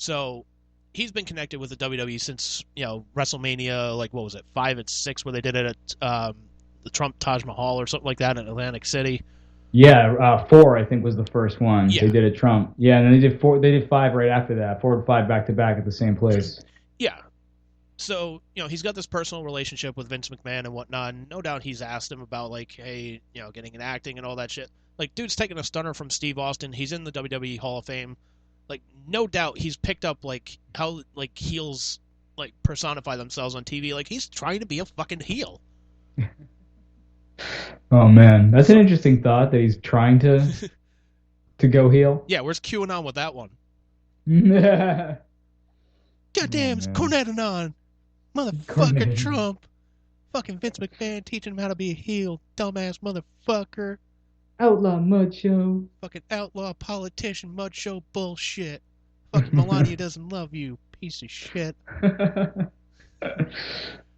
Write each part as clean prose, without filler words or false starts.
So he's been connected with the WWE since WrestleMania, like what was it, 5 and 6, where they did it at the Trump Taj Mahal or something like that in Atlantic City. Yeah, four I think was the first one. They Yeah, did a Trump. Yeah, and then they did four. They did five right after that. Four and five back to back at the same place. yeah. So he's got this personal relationship with Vince McMahon and whatnot. And no doubt he's asked him about like, hey, getting in acting and all that shit. Like, dude's taking a stunner from Steve Austin. He's in the WWE Hall of Fame. Like, no doubt he's picked up like how like heels like personify themselves on TV. Like, he's trying to be a fucking heel. Oh man, that's an So interesting thought that he's trying to go heel. yeah, where's QAnon with that one? Oh Goddamn, it's man, Cornetanon, motherfucker Cornette. Trump, fucking Vince McMahon teaching him how to be a heel, dumbass motherfucker, Outlaw Mud Show. fucking outlaw politician, mud show bullshit. Fucking Melania doesn't love you, piece of shit.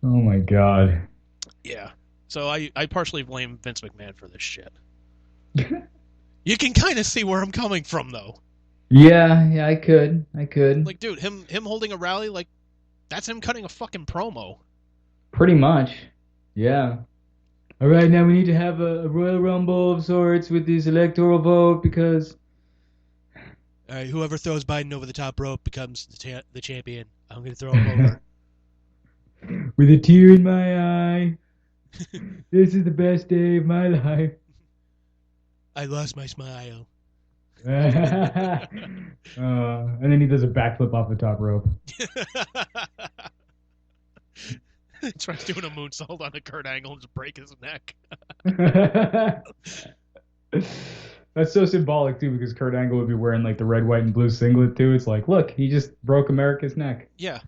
Oh my god. Yeah. So I partially blame Vince McMahon for this shit. You can kind of see where I'm coming from, though. Yeah, yeah, I could. Like, dude, him holding a rally, like, that's him cutting a fucking promo. Pretty much. Yeah. All right, now we need to have a Royal Rumble of sorts with this electoral vote because All right, whoever throws Biden over the top rope becomes the champion. I'm gonna throw him over. with a tear in my eye, this is the best day of my life. I lost my smile. And then he does a backflip off the top rope. Tries doing a moonsault on a Kurt Angle and just break his neck. That's so symbolic too, because Kurt Angle would be wearing like the red, white, and blue singlet too. It's like, look, he just broke America's neck. Yeah.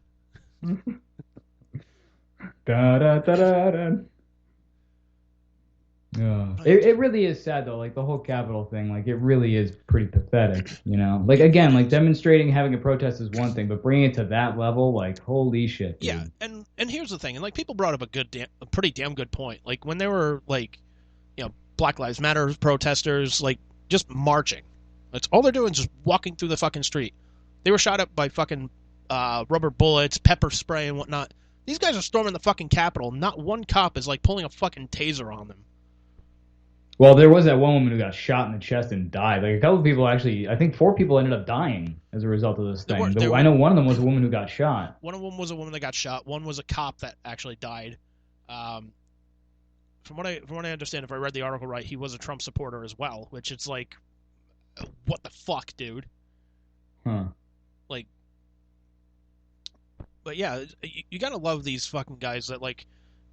Da da da da da. Yeah. It really is sad though, like the whole Capitol thing, like it really is pretty pathetic, you know. Like It again, like is. demonstrating, having a protest is one thing, but bringing it to that level, like holy shit, Yeah, dude. and here's the thing, and like people brought up a pretty damn good point. Like when they were like, Black Lives Matter protesters, like just marching. That's all they're doing is just walking through the fucking street. They were shot up by fucking rubber bullets, pepper spray, and whatnot. These guys are storming the fucking Capitol. Not one cop is like pulling a fucking taser on them. Well, there was that one woman who got shot in the chest and died. Like a couple of people actually, I think four people ended up dying as a result of this There were thing. there I were know one of them was a woman who got shot. One of them was a woman that got shot. One was a cop that actually died. Um, from what I understand, if I read the article right, he was a Trump supporter as well. Which it's like, what the fuck, dude? Huh. Like, but yeah, you gotta love these fucking guys that like.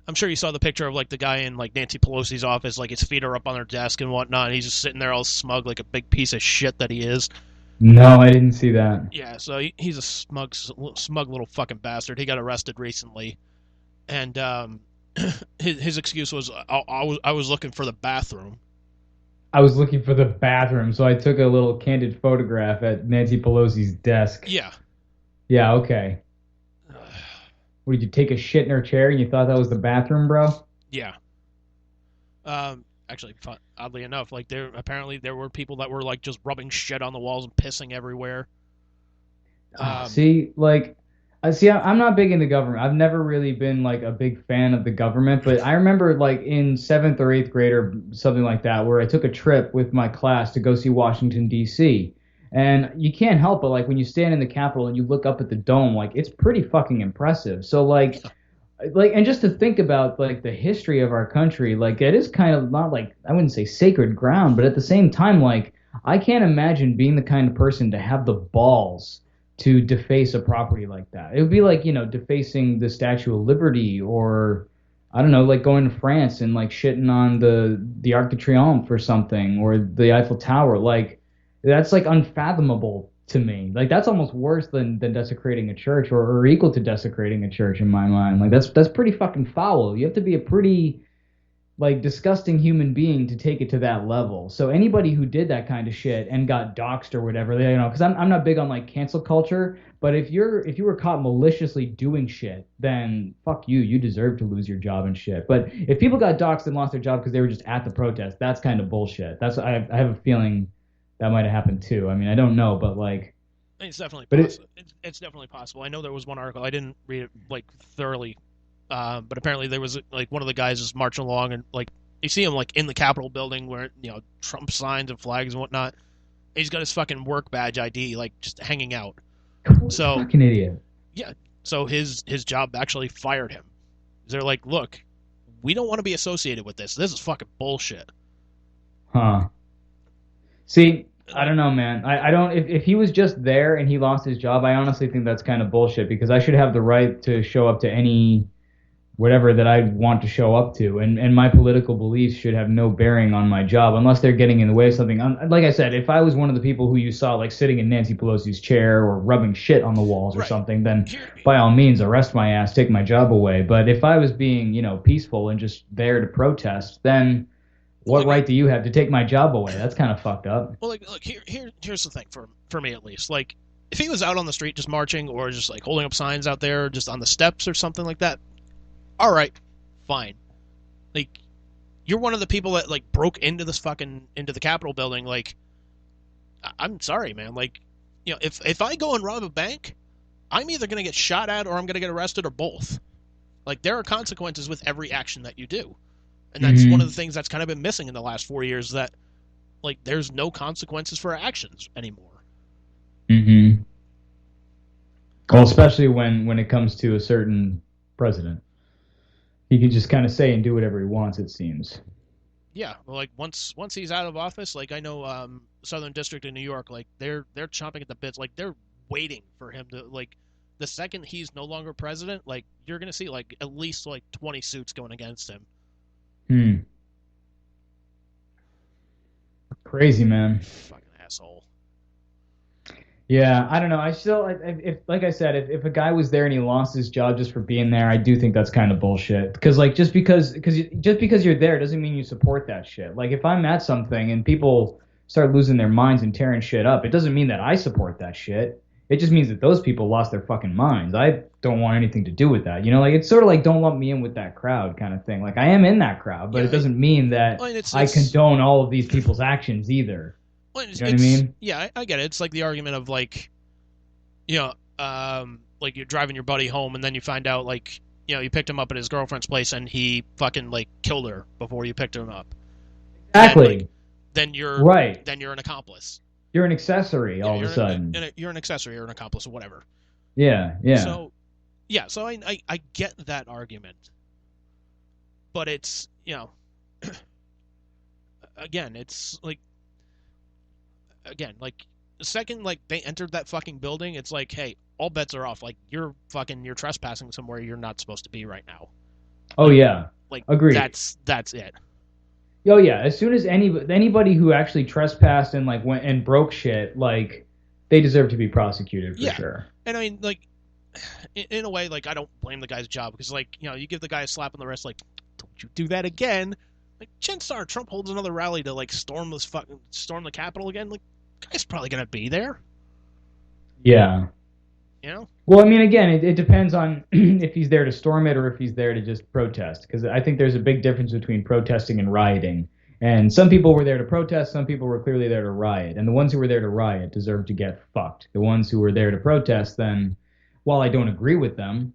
I'm sure you saw the picture of like the guy in like Nancy Pelosi's office, like his feet are up on their desk and whatnot. And he's just sitting there all smug, like a big piece of shit that he is. No, I didn't see that. Yeah, so he's a smug little fucking bastard. He got arrested recently, and his excuse was I was looking for the bathroom. I was looking for the bathroom, so I took a little candid photograph at Nancy Pelosi's desk. Yeah, Yeah, okay. What, did you take a shit in her chair and you thought that was the bathroom, bro? yeah. Actually, oddly enough, like there were people that were like just rubbing shit on the walls and pissing everywhere. Um, See, like, I'm not big into government. I've never really been like a big fan of the government, but I remember like in seventh or eighth grade or something like that, where I took a trip with my class to go see Washington, D.C. And you can't help but like when you stand in the Capitol and you look up at the dome, like it's pretty fucking impressive. So yeah, and just to think about like the history of our country, like it is kind of not like I wouldn't say sacred ground, but at the same time, like I can't imagine being the kind of person to have the balls to deface a property like that. It would be like, defacing the Statue of Liberty or I don't know, like going to France and like shitting on the Arc de Triomphe or something or the Eiffel Tower. Like that's like unfathomable to me. Like that's almost worse than desecrating a church or equal to desecrating a church in my mind. Like that's pretty fucking foul. You have to be a pretty like disgusting human being to take it to that level. So anybody who did that kind of shit and got doxxed or whatever, because I'm not big on like cancel culture, but if you were caught maliciously doing shit, then fuck you, you deserve to lose your job and shit. But if people got doxxed and lost their job because they were just at the protest, that's kind of bullshit. I have a feeling that might have happened too. I mean, I don't know, but like It's definitely But it, possible. It's definitely possible. I know there was one article I didn't read it like thoroughly, but apparently there was like one of the guys just marching along and like you see him like in the Capitol building where Trump signs and flags and whatnot. He's got his fucking work badge ID like just hanging out. So fucking idiot. yeah, so his job actually fired him. They're like, look, we don't want to be associated with this. This is fucking bullshit. Huh. See, I don't know, man. I don't. If he was just there and he lost his job, I honestly think that's kind of bullshit because I should have the right to show up to any whatever that I want to show up to, and my political beliefs should have no bearing on my job unless they're getting in the way of something. Like I said, if I was one of the people who you saw like sitting in Nancy Pelosi's chair or rubbing shit on the walls or Right. something, then by all means arrest my ass, take my job away. But if I was being, peaceful and just there to protest, then what right do you have to take my job away? That's kind of fucked up. Well, like, look, here's the thing for me at least. Like, if he was out on the street just marching or just like holding up signs out there, just on the steps or something like that, all right, fine. Like, you're one of the people that like broke into into the Capitol building. Like, I'm sorry, man. Like, if I go and rob a bank, I'm either gonna get shot at or I'm gonna get arrested or both. Like, there are consequences with every action that you do. And that's one of the things that's kind of been missing in the last 4 years, that like there's no consequences for actions anymore. Mm-hmm. Well, especially when it comes to a certain president, he can just kind of say and do whatever he wants. It seems. Yeah, well, like once he's out of office, like I know Southern District in New York, like they're chomping at the bits, like they're waiting for him to like the second he's no longer president, like you're gonna see like at least like 20 suits going against him. Crazy, man. Fucking asshole. Yeah, I don't know. If like I said, if a guy was there and he lost his job just for being there, I do think that's kind of bullshit. Because like just because you're there doesn't mean you support that shit. Like if I'm at something and people start losing their minds and tearing shit up, it doesn't mean that I support that shit. It just means that those people lost their fucking minds. I don't want anything to do with that. Like it's sort of like don't lump me in with that crowd kind of thing. Like I am in that crowd, but it doesn't mean that I condone all of these people's actions either. Well, you know what I mean? Yeah, I get it. It's like the argument of like, like you're driving your buddy home and then you find out like, you picked him up at his girlfriend's place and he fucking like killed her before you picked him up. Exactly. And, like, then you're right. Then you're an accomplice. You're an accessory all of a sudden. You're an accessory or an accomplice or whatever. Yeah. So I get that argument. But it's, again, it's like, the second like they entered that fucking building, it's like, hey, all bets are off. Like you're trespassing somewhere you're not supposed to be right now. Oh yeah. Like agreed. That's it. Oh yeah, as soon as anybody who actually trespassed and like went and broke shit, like they deserve to be prosecuted for sure. And I mean, like, in a way, like I don't blame the guy's job because, like, you give the guy a slap on the wrist, like, don't you do that again? Like, chances are Trump holds another rally to like storm the Capitol again. Like, the guy's probably gonna be there. Yeah. Well, I mean, again, it depends on if he's there to storm it or if he's there to just protest. Because I think there's a big difference between protesting and rioting. And some people were there to protest, some people were clearly there to riot. And the ones who were there to riot deserve to get fucked. The ones who were there to protest, then, while I don't agree with them,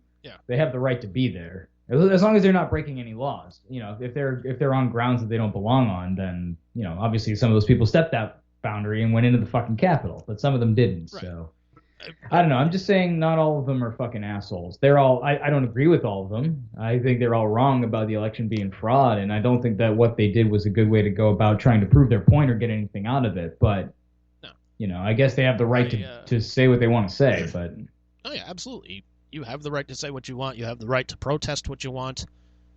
they have the right to be there. As long as they're not breaking any laws. If they're on grounds that they don't belong on, then, obviously some of those people stepped that boundary and went into the fucking Capitol. But some of them didn't, right. So... I don't know. I'm just saying not all of them are fucking assholes. They're all, I don't agree with all of them. I think they're all wrong about the election being fraud, and I don't think that what they did was a good way to go about trying to prove their point or get anything out of it. But, I guess they have the right to say what they want to say. But oh, yeah, absolutely. You have the right to say what you want. You have the right to protest what you want.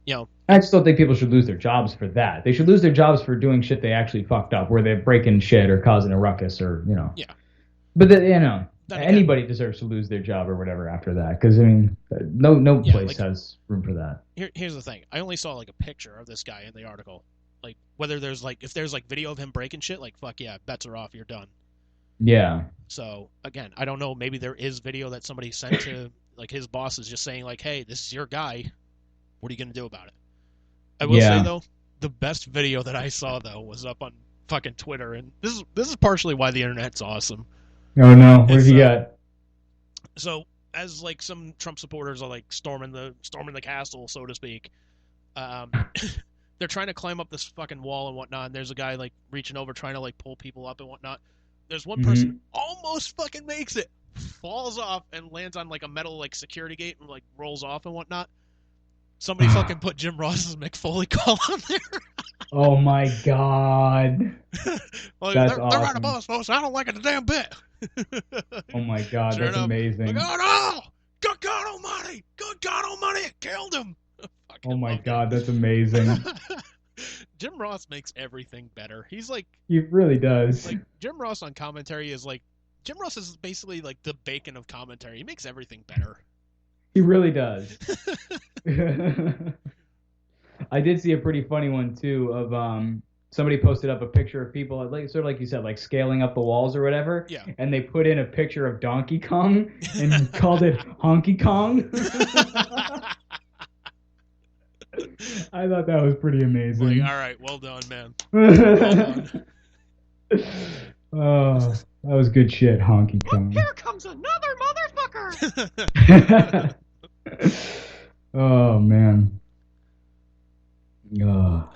I just don't think people should lose their jobs for that. They should lose their jobs for doing shit they actually fucked up, where they're breaking shit or causing a ruckus or, Yeah. But, anybody deserves to lose their job or whatever after that, because I mean, no place has room for that. Here's the thing: I only saw like a picture of this guy in the article. Like whether if there's like video of him breaking shit, like fuck yeah, bets are off, you're done. Yeah. So again, I don't know. Maybe there is video that somebody sent to like his boss is just saying like, hey, this is your guy. What are you gonna do about it? I will say though, the best video that I saw though was up on fucking Twitter, and this is partially why the internet's awesome. Oh no, what have It's you got? so as like some Trump supporters are like storming the castle, so to speak. Um, they're trying to climb up this fucking wall and whatnot. And there's a guy like reaching over trying to like pull people up and whatnot. There's one person Hmm. almost fucking makes it, falls off and lands on like a metal like security gate and like rolls off and whatnot. Somebody fucking put Jim Ross's McFoley call on there. Oh my God. Like That's they're right above awesome. us, folks. I don't like it a damn bit. Oh my God, Sure that's enough, like amazing. oh no, good God Almighty, good God Almighty, it killed him. Oh Fucking my loved God, that's it. amazing. Jim Ross makes everything better. He's He really does. like Jim Ross on commentary is like Jim Ross is basically like the bacon of commentary. He makes everything better. He really does. I did see a pretty funny one too of somebody posted up a picture of people like sort of like you said like scaling up the walls or whatever, Yeah. and they put in a picture of Donkey Kong and called it Honky Kong. I thought that was pretty Like, amazing. all right, well done, man. Well Oh, done. that was good shit, Honky Kong. Here comes another motherfucker. Oh man. Oh.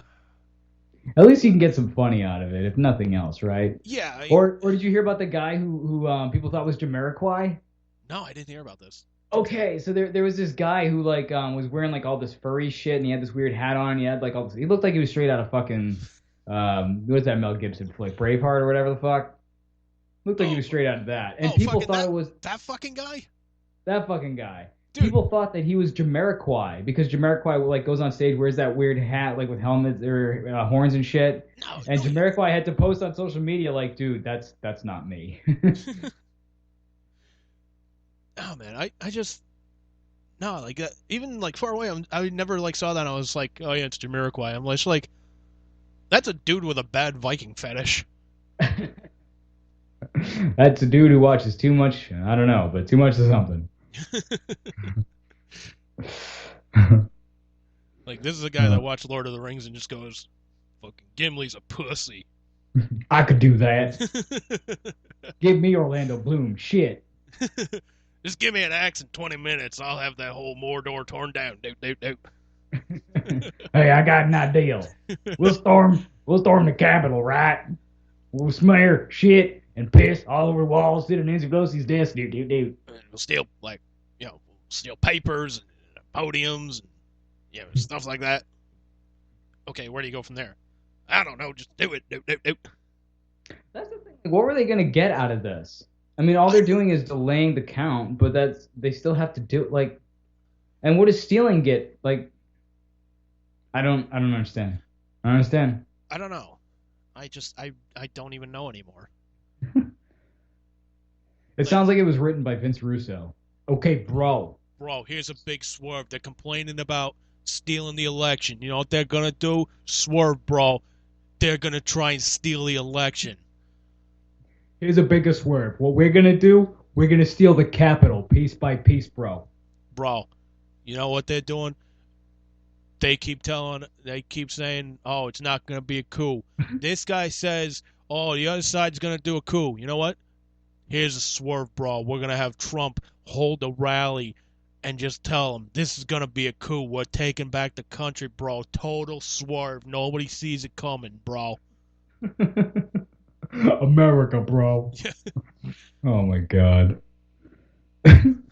At least you can get some funny out of it, if nothing else, right? Yeah. Or did you hear about the guy who people thought was Jamiroquai? No, I didn't hear about this. Okay, so there was this guy who like was wearing like all this furry shit and he had this weird hat on and he had like all this, he looked like he was straight out of fucking what's that Mel Gibson flick, Braveheart or whatever the fuck. Looked like he Oh, was straight out of that. And oh, people fucking thought it was that fucking guy, that fucking guy. dude. People thought that he was Jamiroquai because Jamiroquai like goes on stage, wears that weird hat like with helmets or horns and shit. No, And no. Jamiroquai had to post on social media like, dude, that's not me. Oh man, I just no like even like far away. I never like saw that. And I was like, oh yeah, it's Jamiroquai. I'm just like that's a dude with a bad Viking fetish. That's a dude who watches too much. I don't know, but too much of something. Like this is a guy that watched Lord of the Rings and just goes, "Fucking Gimli's a pussy." I could do that. Give me Orlando Bloom. Shit. Just give me an axe in 20 minutes. I'll have that whole Mordor torn down. Doop doop doop. Hey, I got an idea. We'll storm the Capitol, right? We'll smear shit and piss all over the walls, sit on Nancy Pelosi's desk, dude. And we'll steal like, steal papers and podiums and stuff like that. Okay, where do you go from there? I don't know. Just do it. Doop doop doop. That's the thing. What were they gonna get out of this? I mean, all they're doing is delaying the count, but they still have to do it. Like, and what does stealing get? Like, I don't understand. I don't understand. I don't know. I don't even know anymore. It Like, sounds like it was written by Vince Russo. Okay, bro. bro, here's a big swerve. They're complaining about stealing the election. You know what they're gonna do? Swerve, bro. They're gonna try and steal the election. Here's a bigger swerve. What we're gonna do? We're gonna steal the Capitol piece by piece, bro. Bro, you know what they're doing? They keep saying, oh, it's not going to be a coup. This guy says, oh, the other side's going to do a coup. You know what? Here's a swerve, bro. We're going to have Trump hold a rally and just tell him this is going to be a coup. We're taking back the country, bro. Total swerve. Nobody sees it coming, bro. America, bro. Oh my God.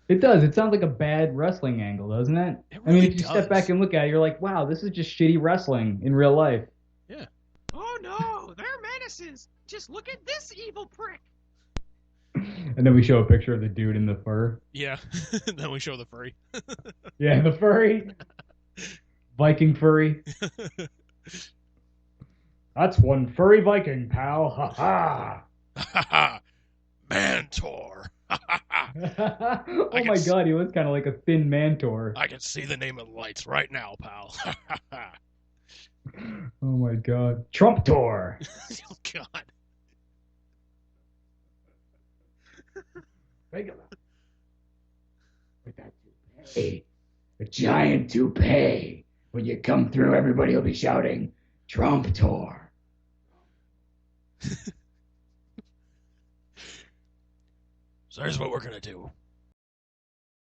It does. It sounds like a bad wrestling angle, doesn't it? It I mean, really if you step back does. and look at it, you're like, wow, this is just shitty wrestling in real life. Yeah. Oh, no. They're menaces. Just look at this evil prick. And then we show a picture of the dude in the fur. Yeah. Then we show the furry. Yeah, the furry. Viking furry. That's one furry Viking, pal. Ha Ha Mantor. ha. Oh my God, he was kind of like a thin Mantor. I can see the name of the lights right now, pal. Oh my God. Trump tour. Oh, God. Regular. With that toupee. A giant toupee. When you come through, everybody will be shouting, Trump tour. So here's what we're gonna do.